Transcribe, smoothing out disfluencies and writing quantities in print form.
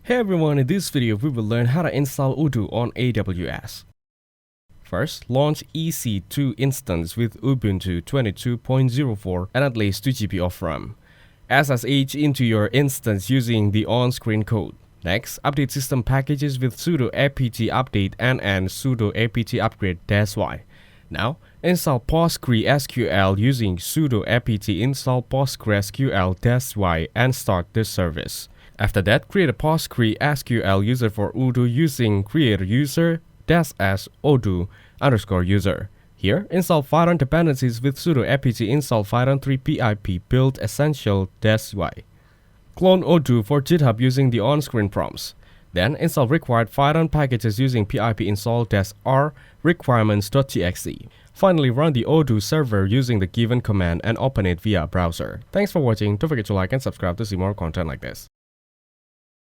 Hey everyone, in this video we will learn how to install Odoo on AWS. First, launch EC2 instance with Ubuntu 22.04 and at least 2 GB of RAM. SSH into your instance using the on-screen code. Next, update system packages with sudo apt update and sudo apt upgrade -y. Now, install PostgreSQL using sudo apt install PostgreSQL -y and start the service. After that, create a PostgreSQL user for Odoo using create user -s Odoo _user. Here, install Python dependencies with sudo apt install Python 3 pip build essential -y. Clone Odoo for GitHub using the on-screen prompts. Then install required Python packages using pip install -r requirements.txt. Finally, run the Odoo server using the given command and open it via browser. Thanks for watching. Don't forget to like and subscribe to see more content like this.